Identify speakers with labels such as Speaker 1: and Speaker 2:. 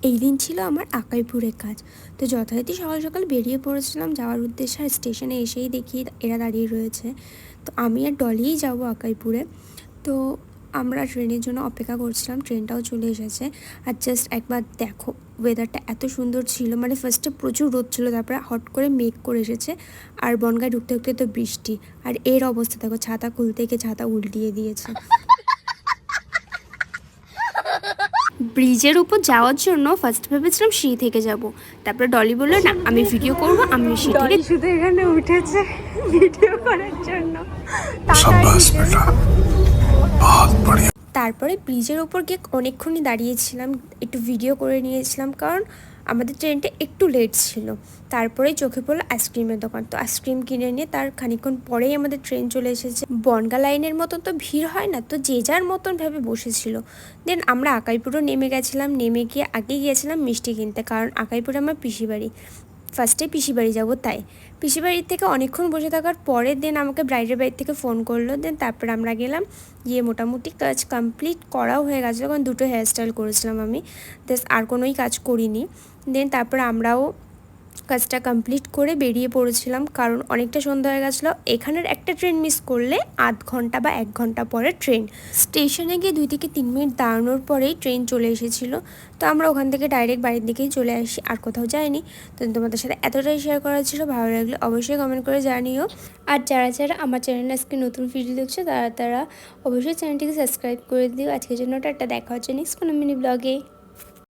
Speaker 1: এই দিন ছিল আমার আকাইপুরের কাজ। তো যথারীতি সকাল সকাল বেরিয়ে পড়েছিলাম যাওয়ার উদ্দেশ্যে। আর স্টেশনে এসেই দেখি এরা দাঁড়িয়ে রয়েছে। তো আমি আর ডলিই যাব আকাইপুরে। তো আমরা ট্রেনের জন্য অপেক্ষা করছিলাম, ট্রেনটাও চলে এসেছে। আর জাস্ট একবার দেখো, ওয়েদারটা এত সুন্দর ছিল। মানে ফার্স্টে প্রচুর রোদ ছিল, তারপরে হট করে মেঘ করে এসেছে। আর বনগায় ঢুকতে ঢুকতে তো বৃষ্টি। আর এর অবস্থা দেখো, ছাতা খুলতে গিয়ে ছাতা উল্টিয়ে দিয়েছে। ব্রিজের উপর যাওয়ার জন্য ফার্স্ট ভেবেছিলাম সিঁড়ি থেকে যাব, তারপরে ডলি বললো না আমি ভিডিও করব, আমি সিঁড়ি থেকে।
Speaker 2: শুধু এখানে উঠেছে ভিডিও করার জন্য।
Speaker 1: তারপরে ব্রিজের ওপর গিয়ে অনেকক্ষণই দাঁড়িয়েছিলাম, একটু ভিডিও করে নিয়েছিলাম, কারণ আমাদের ট্রেনটা একটু লেট ছিল। তারপরে চোখে পড়লো আইসক্রিমের দোকান, তো আইসক্রিম কিনে নিয়ে তার খানিকক্ষণ পরেই আমাদের ট্রেন চলে এসেছে। বনগা লাইনের মতন তো ভিড় হয় না, তো যে যার মতন ভেবে বসেছিল। দেন আমরা আকাইপুরও নেমে গেছিলাম, নেমে গিয়ে আগে গিয়েছিলাম মিষ্টি কিনতে, কারণ আকাইপুরে আমার পিসি বাড়ি। ফার্স্টে পিসি বাড়ি যাবো তাই। পিসি বাড়ির থেকে অনেকক্ষণ বসে থাকার পরে দেন আমাকে ব্রাইডের বাড়ির থেকে ফোন করলো। দেন তারপর আমরা গেলাম, গিয়ে মোটামুটি কাজ কমপ্লিট করাও হয়ে গেছিলো, কারণ দুটো হেয়ারস্টাইল করেছিলাম আমি। দেন আর কোনোই কাজ করিনি। দেন তারপর আমরাও কাজটা কমপ্লিট করে বেরিয়ে পড়েছিলাম, কারণ অনেকটা সন্ধ্যা হয়ে গেছিলো। এখানের একটা ট্রেন মিস করলে আধ ঘন্টা বা 1 ঘন্টা পরে ট্রেন। স্টেশনে গিয়ে 2 থেকে 3 মিনিট দাঁড়ানোর পরেই ট্রেন চলে এসেছিলো। তো আমরা ওখান থেকে ডাইরেক্ট বাড়ির দিকেই চলে আসি, আর কোথাও যাইনি। তো তোমাদের সাথে এতটাই শেয়ার করা ছিল, ভালো লাগলে অবশ্যই কমেন্ট করে জানিও। আর যারা যারা আমার চ্যানেলে আজকে নতুন ভিডিও দেখছো তারা অবশ্যই চ্যানেলটিকে সাবস্ক্রাইব করে দিও। আজকের জন্য টাটা, দেখা হচ্ছে নেক্সট কোনো মিনি ব্লগে।